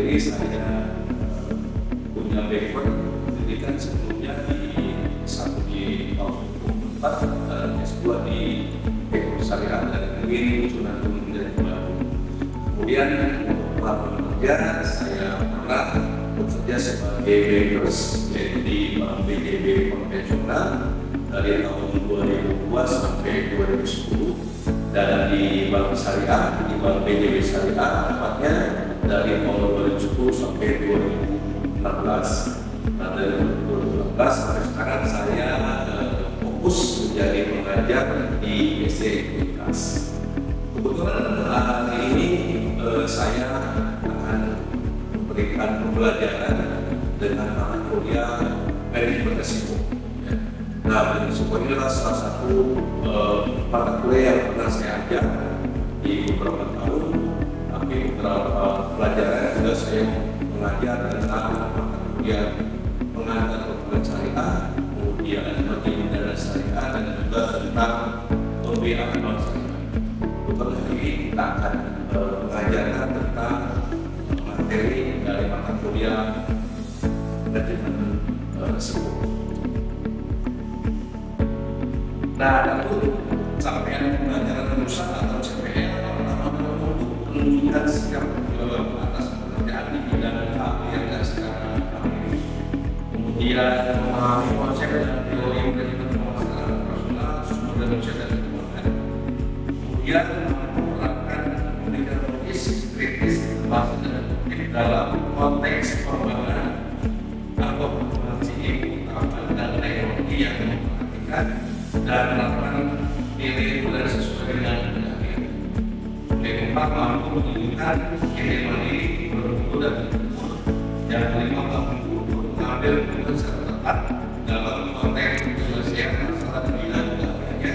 sendiri saya punya background pendidikan sebelumnya di S1 di tahun 2004 dan S2 di Ekonomi Syariah dari negeri Sunan Gunung Jati Baru. Kemudian untuk pengalaman kerja saya pernah bekerja sebagai bankers yaitu di Bank BJB konvensional dari tahun 2002 sampai 2010 dan di Bank Syariah di Bank BJB Syariah tepatnya dari tahun 2010 sampai 2016. Nah, dari 2016 sampai sekarang saya fokus menjadi pengajar di SD Ekuitas. Kebetulan hari ini saya akan memberikan pembelajaran dengan mata kuliah manajemen risiko. Nah, manajemen risiko ini adalah salah satu mata kuliah yang pernah saya ajar di beberapa tahun, tapi beberapa pelajaran juga saya mengajar tentang mata kuliah pengantar dokumen syariah, kemudian bagaimana dana syariah dan juga tentang pembiayaan bank syariah. Untuk hari ini kita akan mengajarkan tentang materi dari mata kuliah manajemen risiko. Nah, tentu capaian pembelajaran lulusan atau CPL pertama untuk menunjukkan sikap atas pekerjaan di bidang keahlian secara akademik, kemudian memahami konsep dan teori manajemen pemasaran operasional sumber daya manusia dan keuangan, kemudian menerapkan pendidikan logis kritis bahasa dan dalam konteks pengembangan atau pengembangan utama dan teknologi yang memperhatikan dan melakukan nilai dan sesuai dengan keahlian. Yang keempat, mampu menunjukkan kinerja diri bermutu dan bermutu. Yang kelima, mampu mengambil keputusan secara tepat dalam konteks penyelesaian masalah di bidang keahliannya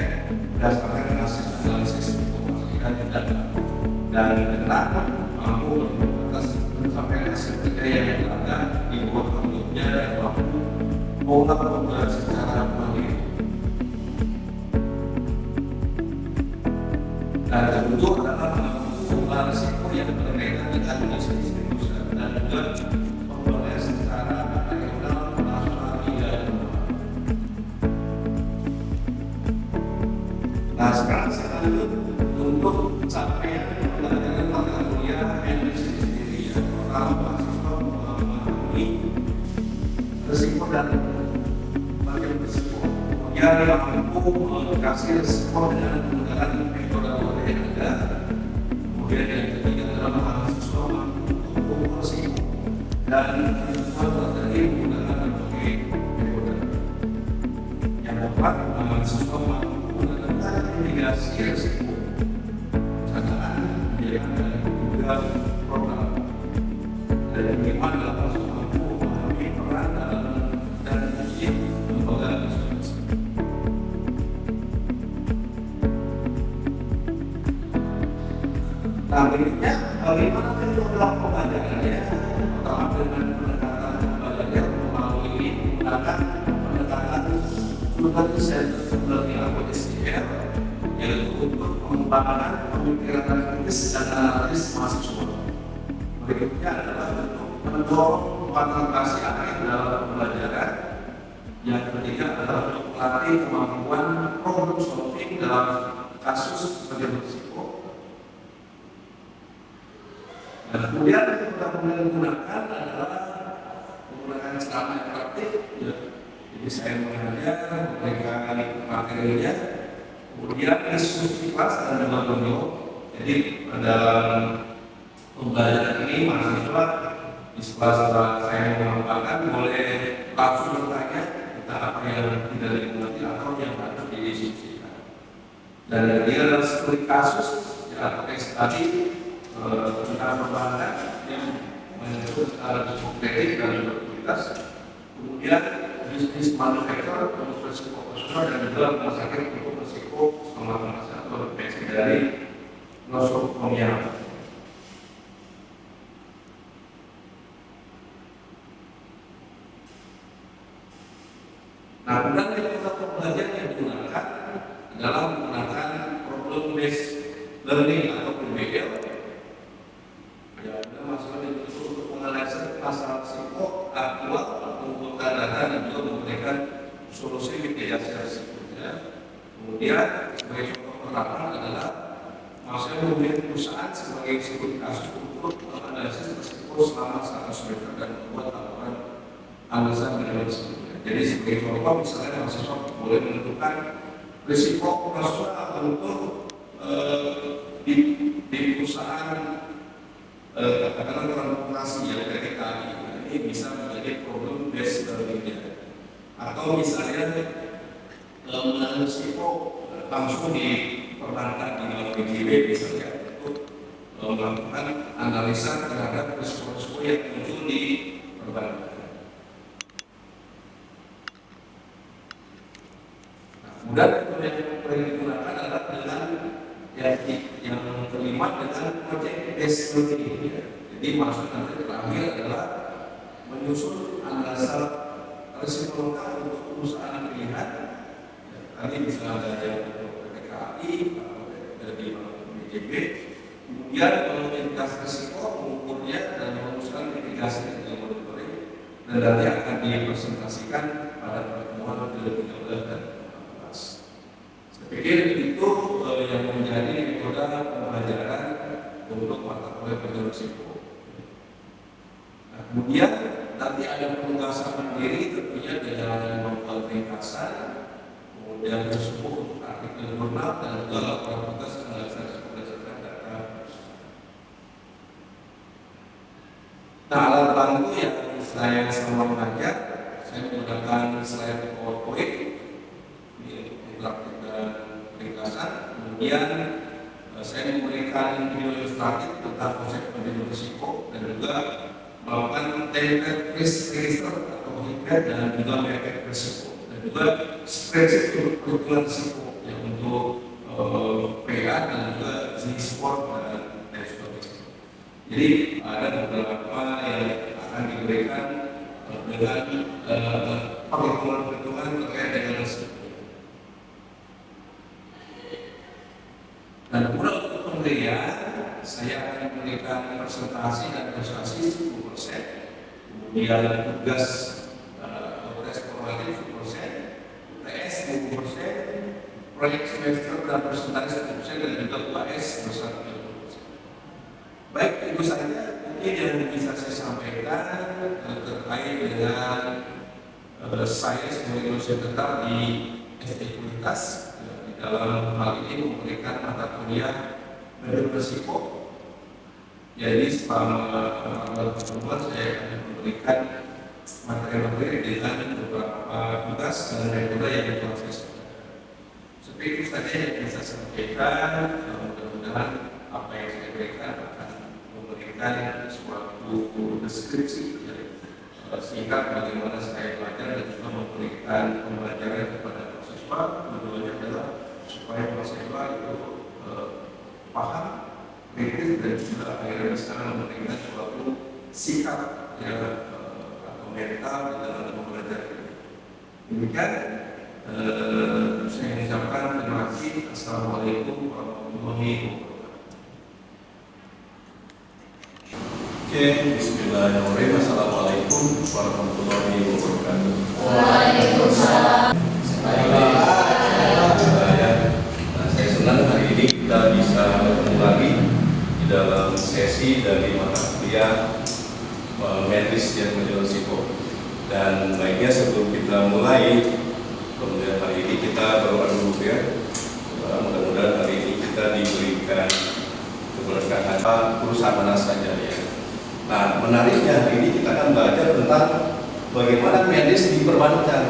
berdasarkan hasil analisis pemasaran data. Dan keenam, mampu atas pencapaian hasil kerja yang berada di bawah tanggungannya dan mampu mengolah perubahan secara mandiri. Dan tentu adalah mengukur risiko yang berkaitan dengan bisnis perusahaan dan juga pembangunan secara regional, nasional, hingga global. Nah, sekarang saya lanjut untuk capaian pembelajaran mata kuliah MBC sendiri ya. Pertama, mahasiswa memahami risiko dan bagian risiko. Kemudian mampu mengkaji risiko dengan menggunakan metode yang ada. Kemudian yang ketiga adalah mahasiswa mampu mengukur risiko dan strategi menggunakan berbagai metode. Yang keempat, mahasiswa mampu menentukan mitigasi risiko, perencanaan, pembiayaan dan juga program. Dan yang kelima adalah mahasiswa mampu memahami peran dalam dan fungsi lembaga asuransi. Nah, berikutnya bagaimana metode pembelajarannya? Pertama dengan pendekatan pembelajaran melalui menggunakan pendekatan student-centered learning atau SDL, yaitu untuk pengembangan pemikiran kritis dan analisis mahasiswa. Berikutnya adalah untuk mendorong partisipasi aktif dalam pembelajaran. Yang ketiga adalah untuk melatih kemampuan problem solving dalam kasus manajemen risiko. Dan kemudian yang kita menggunakan adalah menggunakan ceramah interaktif. Ya. Jadi saya mengajar, memberikan materinya, kemudian diskusi kelas dan juga beliau. Jadi dalam pembelajaran ini mahasiswa di setelah saya mengembangkan boleh langsung bertanya tentang apa yang tidak dimengerti atau yang harus didiskusikan. Dan yang ketiga adalah studi kasus atau case study tentang perbankan yang menyebut kritik dan juga kualitas. Kemudian bisnis manufaktur untuk risiko operasional dan juga rumah sakit untuk risiko keselamatan atau basic dari nosocomial. Nah, kemudian metode pembelajaran yang digunakan adalah menggunakan problem based learning atau PBL. Ya, maksudnya untuk Kemudian sebagai contoh pertama adalah saya memilih perusahaan sebagai studi kasus untuk menganalisis risiko selama 100 semester dan membuat laporan analisa manajemen sebelumnya. Jadi sebagai contoh misalnya mahasiswa boleh menentukan risiko operasional untuk di perusahaan katakanlah transportasi yang PT KAI. Ini bisa menjadi problem based learning-nya. Atau misalnya menangani risiko langsung di perbankan di dalam BJB misalnya untuk melakukan analisa terhadap risiko-risiko yang muncul di perbankan. Nah, kemudian metode yang paling digunakan adalah dengan yang kelima dengan project based learning. Jadi maksud nanti terakhir adalah menyusun analisa risiko lengkap untuk perusahaan pilihan. Tadi misalnya ada yang PT KAI atau dari BJB, kemudian mengidentifikasi risiko, mengukurnya dan merumuskan mitigasi dengan monitoring, dan nanti akan dipresentasikan pada pertemuan ke-13 dan 14. Saya pikir itu yang menjadi metode pembelajaran untuk mata kuliah penjualan risiko. Nah, kemudian nanti ada penugasan mandiri tentunya dengan membuat ringkasan, kemudian tersebut untuk artikel jurnal dan juga laporan tugas analisa risiko berdasarkan data. Nah, alat bantu yang saya sama mengajar, saya menggunakan slide PowerPoint ini untuk interaktif dan ringkasan. Kemudian saya memberikan video ilustratif tentang konsep manajemen risiko dan juga melakukan template risk register atau hikmat dan juga mapper risiko dan juga spreadsheet perhitungan risiko yang untuk PA dan juga Z-score dan sebagainya. Jadi ada beberapa yang akan diberikan dengan perhitungan terkait dengan risiko. Dan kemudian untuk pemberian, saya akan memberikan presentasi dan demonstrasi 10%, kemudian tugas atau tes formatif 10%, UTS 20%, proyek semester dan presentasi 10% dan juga UAS bersama 30%. Baik, itu saja mungkin yang bisa saya sampaikan terkait dengan saya sebagai dosen tetap di SD Kualitas. Dalam hal ini memberikan mata kuliah manajemen risiko. Jadi selama pertemuan saya akan memberikan materi-materi dengan beberapa tugas dan metode yang telah saya sampaikan. Seperti itu saja yang bisa saya sampaikan. Mudah-mudahan apa yang saya berikan akan memberikan suatu deskripsi singkat bagaimana saya belajar dan juga memberikan pembelajaran kepada mahasiswa. Tujuannya adalah supaya mahasiswa itu paham, kritis dan juga akhirnya bisa memberikan suatu sikap atau mental dalam mempelajari. Demikian saya mengucapkan terima kasih. Assalamualaikum warahmatullahi wabarakatuh. Oke, bismillahirrahmanirrahim. Assalamualaikum warahmatullahi wabarakatuh. Waalaikumsalam. Saya senang hari ini kita bisa bertemu lagi di dalam sesi dari mata kuliah medis dan manajemen risiko. Dan baiknya sebelum kita mulai, kemudian hari ini kita berdoa dulu ya. Mudah-mudahan hari ini kita diberikan keberkahan perusahaan mana saja ya. Nah, menariknya hari ini kita akan belajar tentang bagaimana medis diperbankan.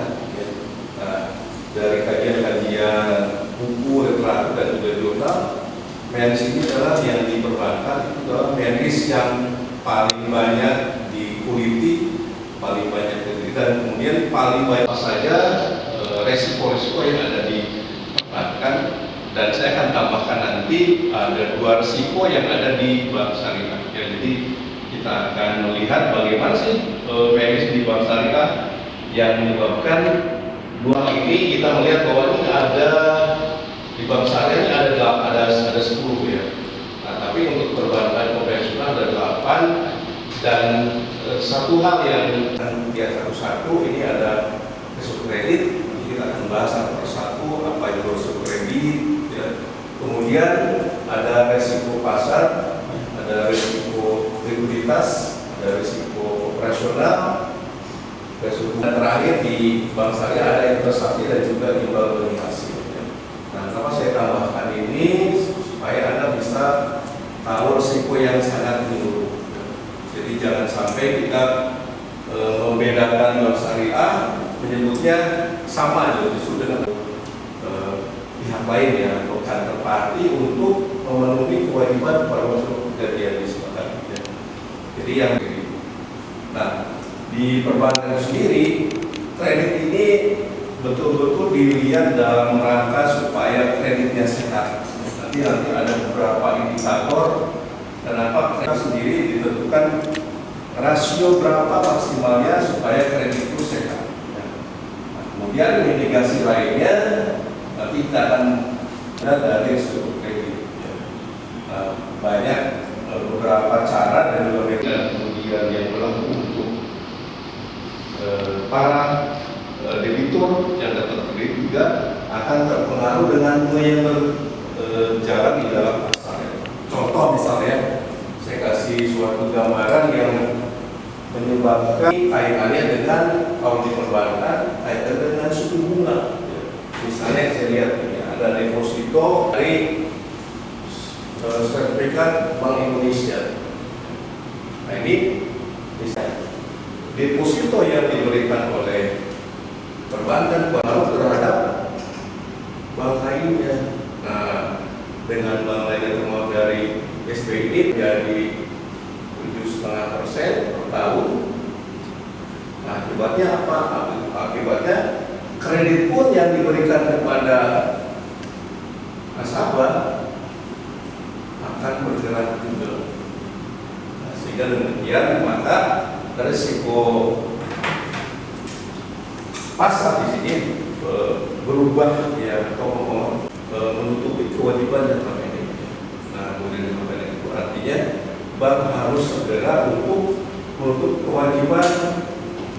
Nah, dari kajian-kajian buku, literatur dan juga jurnal, medis ini adalah yang diperbankan itu adalah medis yang paling banyak dikuliti, paling banyak diteliti dan kemudian paling banyak saja resiko-resiko yang ada di perbankan. Dan saya akan tambahkan nanti ada 2 risiko yang ada di bank syariah. Jadi kita akan melihat bagaimana sih medis di bank syariah yang menyebabkan 2 ini. Kita melihat bahwa ini ada di bank syariah ini ada 10 ya. Nah, tapi untuk perbankan konvensional ada 8 dan satu hal yang dia satu-satu ini ada risiko kredit. Kita akan bahas satu persatu apa itu risiko kredit kredit, ya. Kemudian ada resiko pasar, ada resiko likuiditas, ada resiko operasional, resiko. Dan terakhir di bank syariah ada investasi dan juga imbal bagi hasil. Ya. Nah, kenapa saya tambahkan ini supaya Anda bisa tahu resiko yang sangat menyeluruh. Jadi jangan sampai kita membedakan bank syariah menyebutnya sama aja justru dengan pihak lain ya atau counterparty untuk memenuhi kewajiban para masyarakat yang disepakati. Ya. Jadi yang nah di perbankan sendiri kredit ini betul-betul dilihat dalam rangka supaya kreditnya sehat. Nanti ada beberapa indikator kenapa kredit sendiri ditentukan rasio berapa maksimalnya supaya kredit itu sehat. Nah, kemudian mitigasi lainnya nanti kita akan dari struktur kredit. Nah, banyak beberapa cara dan juga kemudian yang berlaku untuk para debitur yang dapat kredit juga akan terpengaruh dengan bunga yang berjalan di dalam pasar. Contoh misalnya, saya kasih suatu gambaran yang menyebabkan kaitannya dengan kalau di perbankan kaitan dengan suku bunga. Misalnya saya lihat ini ada deposito dari sertifikat Bank Indonesia. Nah ini misalnya deposito yang diberikan oleh perbankan pengaruh terhadap bank lainnya. Nah dengan bank lainnya termasuk dari SBI jadi 7,5% per tahun. Nah akibatnya apa? Akibatnya kredit pun yang diberikan kepada nasabah akan bergerak juga. Nah, sehingga demikian maka risiko pasar di sini berubah ya atau menutupi kewajiban yang selama ini. Nah, kemudian itu artinya bank harus segera untuk menutup kewajiban,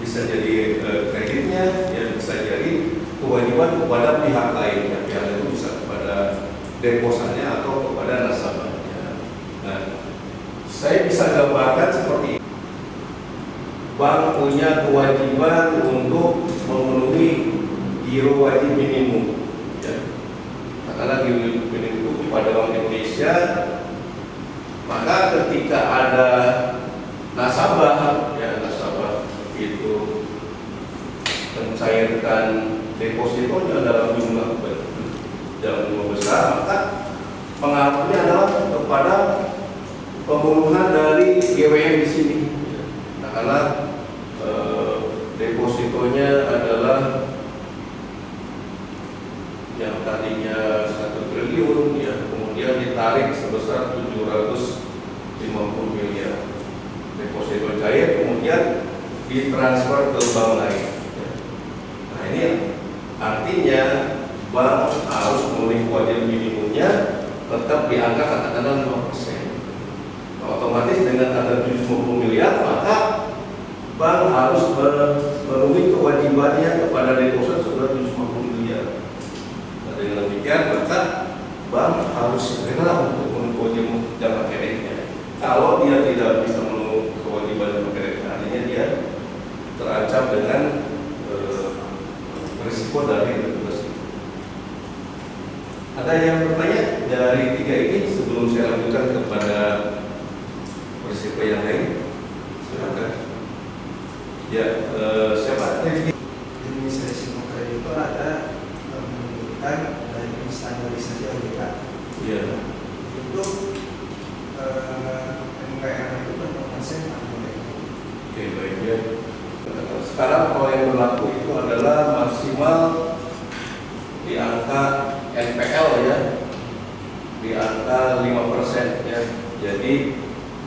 bisa jadi kreditnya, ya bisa jadi kewajiban kepada pihak lain, ya pihak itu bisa kepada deposannya atau kepada nasabahnya. Nah, saya bisa gambarkan seperti ini. Bank punya kewajiban untuk memenuhi giro wajib minimum. Ya. Karena giro minimum itu kepada Bank Indonesia, maka ketika ada nasabah, ya nasabah itu mencairkan depositonya dalam jumlah besar, maka pengaruhnya adalah kepada pemenuhan dari GWM di sini. Nah, karena depositonya adalah yang tadinya 1 triliun, ya kemudian ditarik sebesar 750 miliar deposito cair, kemudian ditransfer ke bank lain. Nah ini artinya bank harus memenuhi kewajiban minimumnya tetap di angka katakanlah 5%. Nah, otomatis dengan ada 750 miliar maka bank harus memenuhi kewajibannya kepada deposit sebesar 750 miliar. Nah, dengan demikian maka bank harus segera untuk memenuhi kewajiban jangka pendeknya. Kalau dia tidak bisa memenuhi kewajiban jangka pendek, artinya dia terancam dengan risiko dari tugas itu. Ada yang bertanya dari tiga ini sebelum saya lanjutkan kepada risiko yang lain? Silakan. Ya, siapa? Jenis risiko kredit itu ada menunjukkan dari standarisasi OJK. Iya. Untuk MKR itu berapa persen? Oke, baik ya. Sekarang kalau yang berlaku itu adalah maksimal di angka NPL ya, di angka 5% ya. Jadi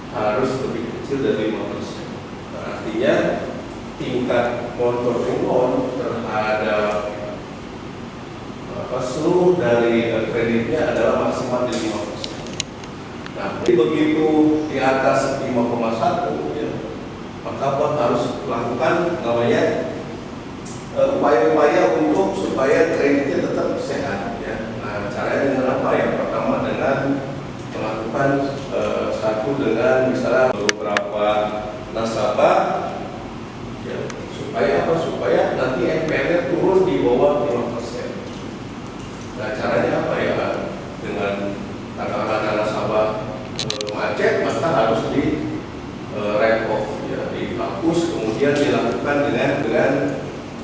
harus lebih kecil dari 5%. Nah, artinya tingkat non-performing loan terhadap seluruh dari kreditnya adalah maksimal di 5%. Nah, jadi begitu di atas 5,1 ya, maka bank harus melakukan namanya upaya-upaya untuk supaya kreditnya tetap sehat ya. Nah, dengan misalnya beberapa nasabah, ya, supaya apa? Supaya nanti NPL-nya turun di bawah 5%. Nah, caranya apa ya? Dengan katakanlah nasabah macet, maka harus di write off, ya, dihapus, kemudian dilakukan dengan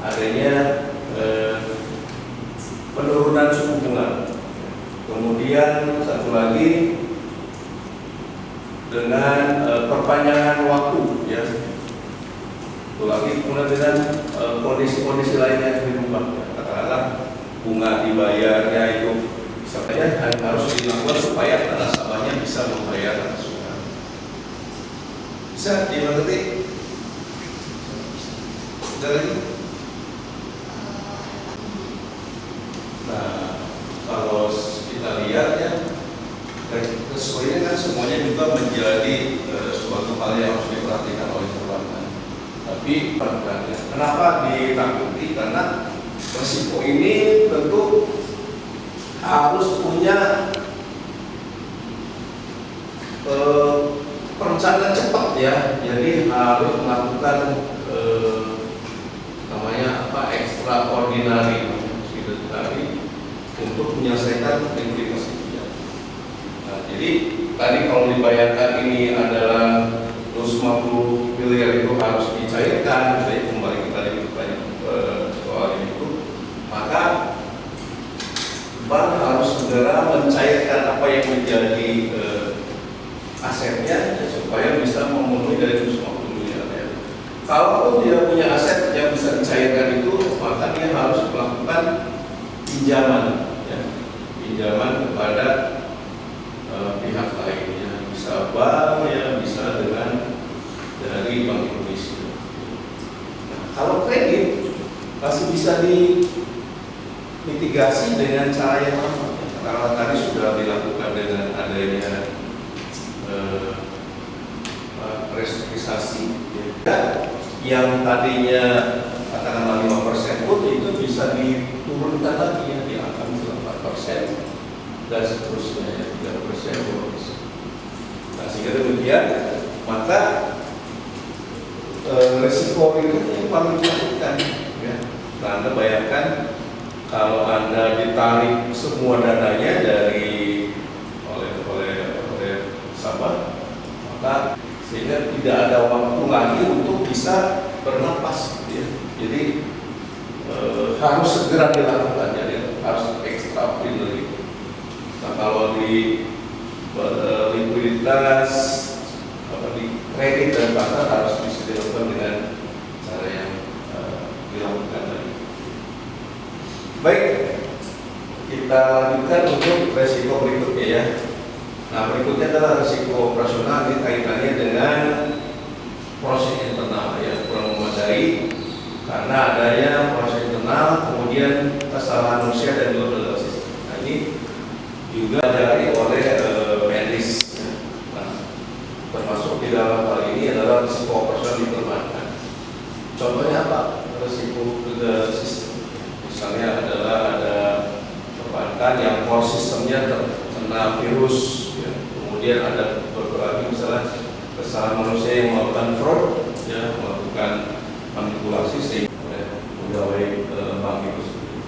adanya penurunan suku bunga. Kemudian satu lagi dengan perpanjangan waktu, ya. Satu lagi kemudian dengan kondisi-kondisi lainnya yang dirubah. Katakanlah bunga dibayarnya itu saja harus dilakukan supaya nasabahnya bisa membayar langsung. Bisa dimengerti? Ada lagi? Nah, kalau kita lihat ya, resiko ini kan semuanya juga menjadi suatu hal yang harus diperhatikan oleh perbankan. Tapi kenapa ditakuti? Karena resiko ini tentu harus punya perencanaan cepat, ya. Jadi harus melakukan namanya apa, extraordinary gitu tadi untuk menyelesaikan likuiditas itu. Nah, jadi tadi kalau dibayarkan ini adalah 250 miliar itu harus dicairkan, jadi kembali kita tadi soal itu, maka bank harus segera mencairkan apa yang menjadi asetnya, ya, supaya bisa memenuhi dari 250 miliar. Ya. Kalau dia punya aset yang bisa dicairkan itu, maka dia harus melakukan pinjaman, ya, pinjaman kepada pihak lainnya, bisa bank, ya, bisa dari Bank Indonesia. Nah, kalau kredit masih bisa dimitigasi dengan cara yang lama, ya. Karena tadi sudah dilakukan dengan adanya restrukturisasi, ya. Yang tadinya katakanlah 5% pun itu bisa diturunkan lagi, ya, di angka 4% dan seterusnya, ya, 3%, 2%. Nah, sehingga demikian maka risiko itu yang paling menakutkan, ya. Nah, Anda bayangkan kalau Anda ditarik semua dananya oleh nasabah, maka sehingga tidak ada waktu lagi untuk bisa bernapas, ya. Jadi harus segera dilakukan, jadi harus extraordinary. Nah, kalau di likuiditas, di kredit dan pasar harus bisa dilakukan dengan cara yang dilakukan tadi. Baik, kita lanjutkan untuk resiko berikutnya, ya. Nah, berikutnya adalah risiko operasional kaitannya dengan proses internal, ya, kurang memadai karena adanya proses internal, kemudian kesalahan manusia dan juga dalam sistem. Nah, ini juga dijalani oleh medis. Nah, termasuk di dalam hal ini adalah risiko operasional di perbankan. Contohnya apa? Risiko ke sistem. Misalnya adalah ada perbankan yang core sistemnya terkena virus. Kemudian ada beberapa misalnya kesalahan manusia yang melakukan fraud, ya, melakukan manipulasi sehingga pegawai bank itu sendiri.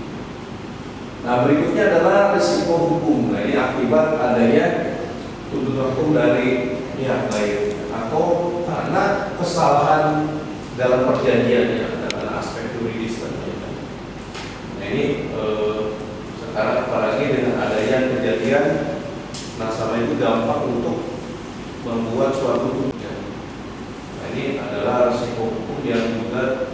Nah, berikutnya adalah risiko hukum. Nah, ini akibat adanya tuntutan hukum dari pihak lain atau karena kesalahan dalam perjanjiannya, karena aspek yuridis tadi. Nah, ini sekarang apalagi dengan adanya kejadian nasabah itu gampang untuk membuat suatu tuntutan. Nah, ini adalah risiko hukum yang juga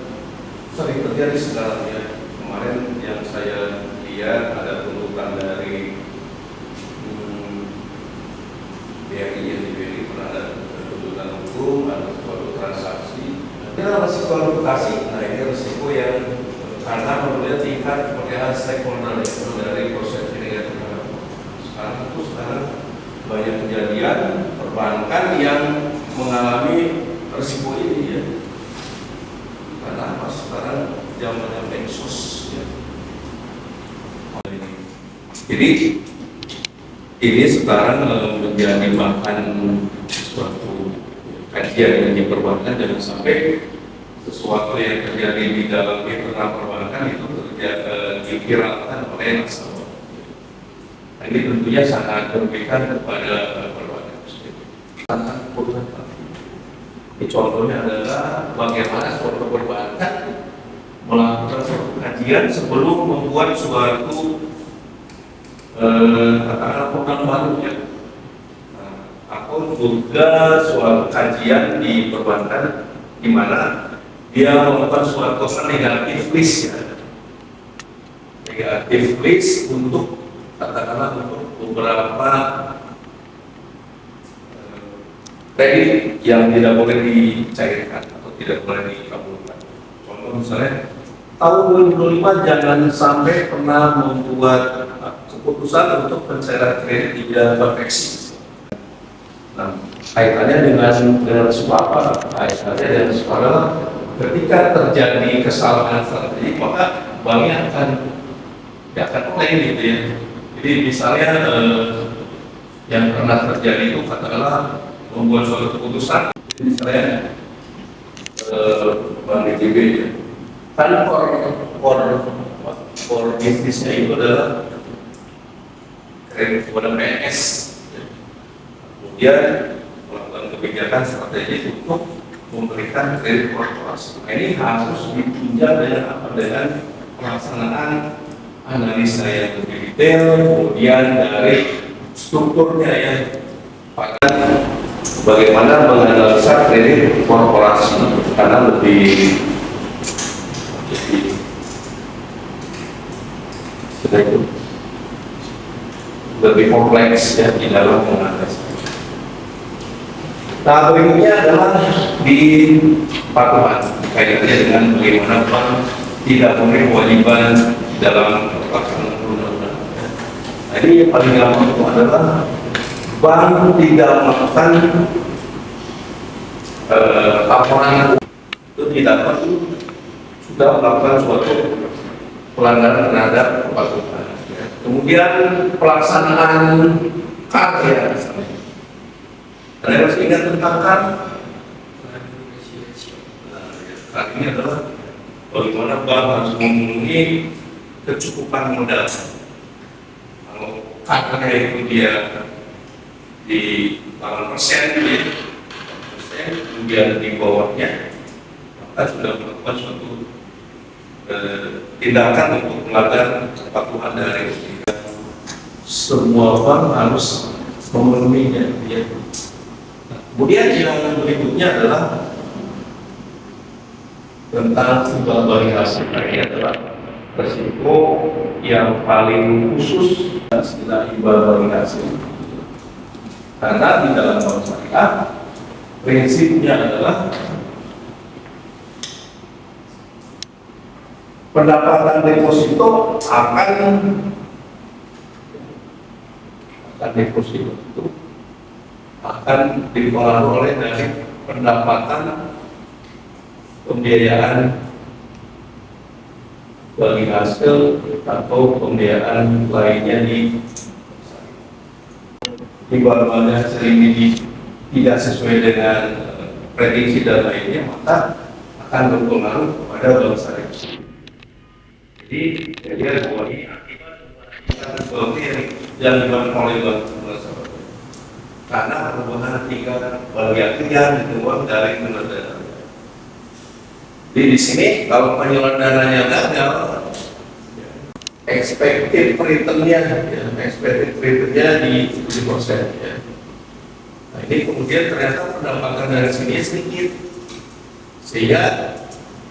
sering terjadi sekarang, ya. Kemarin yang saya lihat ada tuntutan dari BRI, yang di BRI pernah ada tuntutan hukum, ada suatu transaksi. Ini adalah risiko reputasi. Nah, ini risiko yang karena menurutnya tingkat kepercayaan stakeholder dari proses ini, ya. Sekarang banyak kejadian perbankan yang mengalami risiko ini, ya. Karena apa? Sekarang zamannya medsos, ya. Jadi ini sekarang menjadi bahan suatu kajian yang diperbankan, jangan sampai sesuatu yang terjadi di dalam internal perbankan itu diviralkan oleh nasabah. Nah, ini tentunya sangat merugikan kepada perbankan. Sangat merugikan. Ini contohnya adalah bagaimana suatu perbankan melakukan suatu kajian sebelum membuat suatu akun baru ya. Atau juga suatu kajian di perbankan di mana dia melakukan suatu negatif list ya. Negatif list untuk katakanlah untuk beberapa kredit yang tidak boleh dicairkan atau tidak boleh dikabulkan. Contoh misalnya tahun 2025 jangan sampai pernah membuat keputusan untuk pencairan kredit tidak perfeksi. Nah, kaitannya dengan apa? Kaitannya dengan soal ketika terjadi kesalahan strategi, maka banknya akan klaim gitu ya. Jadi misalnya yang pernah terjadi itu katakanlah membuat suatu keputusan, misalnya Bank BJB ya, kan core bisnisnya itu adalah kredit kepada PNS. Kemudian melakukan kebijakan strategis untuk memberikan kredit korporasi. Nah, ini harus ditunjang dengan apa? Dengan pelaksanaan analisa yang lebih detail, kemudian dari strukturnya ya, bagaimana menganalisa kredit korporasi karena lebih kompleks ya di dalam menganalisa. Nah, berikutnya adalah di patuhan kaitannya dengan bagaimana bank tidak memiliki kewajiban dalam pelaksanaan undang-undang. Nah, ini yang paling gampang itu adalah bank tidak melakukan laporan itu tidak sudah melakukan suatu pelanggaran terhadap kepatuhan. Kemudian pelaksanaan karya misalnya. Anda harus ingat tentang kan? Nah, ini adalah bagaimana bank harus memenuhi kecukupan modal. Kalau karya itu dia di 8%, kemudian di bawahnya, maka sudah melakukan suatu tindakan untuk melanggar kepatuhan dari semua bank harus memenuhinya. Ya. Kemudian yang berikutnya adalah tentang imbal balik hasil. Ini adalah risiko yang paling khusus istilah imbal balik hasil. Karena di dalam bank syariah prinsipnya adalah pendapatan deposito deposito itu akan dipengaruhi oleh dari pendapatan pembiayaan bagi hasil atau pembiayaan lainnya di bawahnya sering tidak sesuai dengan prediksi dan lainnya, maka akan berpengaruh kepada bank syariah. Jadi dia bahwa ini akibat yang dilakukan oleh bank syariah. Karena perubahan tingkat bagi yang dituang dari penyelenggara. Jadi di sini kalau penyelenggaranya gagal, expected return-nya di 7%. Ya. Nah, ini kemudian ternyata pendapatan dari sini sedikit, sehingga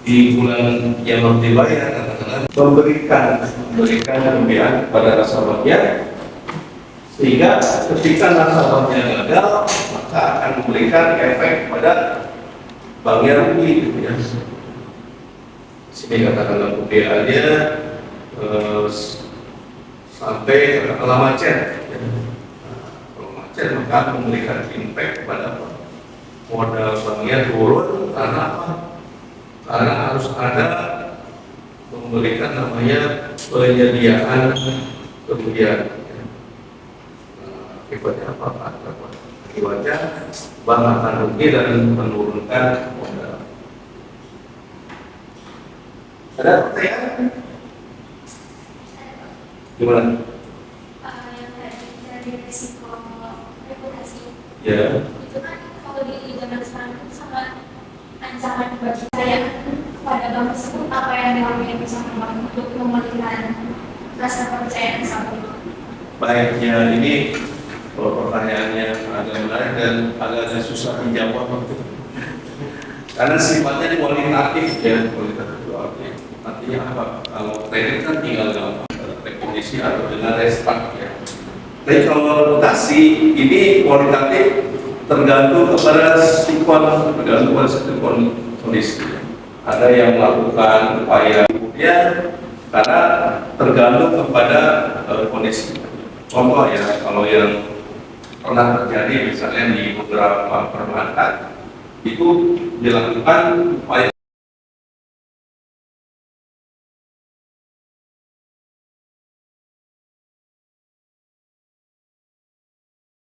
di bulan yang harus dibayar memberikan pembiayaan kepada nasabahnya, sehingga ketika nasabahnya gagal maka akan memberikan efek pada banknya rugi gitu ya. Sini katakanlah pembiayaannya sampai katakanlah macet ya. Kalau macet maka memberikan impact kepada modal banknya turun karena apa? Karena harus ada memberikan namanya penyediaan kemudian akibatnya apa? Akibatnya bank akan rugi dan menurunkan modal. Ada pertanyaan? Gimana? Yang tadi dari risiko reputasi Ya. itu kan kalau di zaman sekarang itu sangat ancaman bagi saya pada bank tersebut, apa yang dilakukan bersama bank untuk memulihkan rasa kepercayaan sama itu. Baiknya ini pertanyaannya agak menarik dan agak susah dijawab. Karena sifatnya ini kualitatif ya, kualitatif itu artinya apa? Kalau kredit kan tinggal gampang rekomendasi atau dengan restart ya. Tapi kalau reputasi ini kualitatif tergantung kepada situasi, tergantung pada kondisi. Ada yang melakukan upaya kemudian karena tergantung kepada kondisi. Contoh ya, kalau yang pernah terjadi misalnya di beberapa perbankan itu dilakukan upaya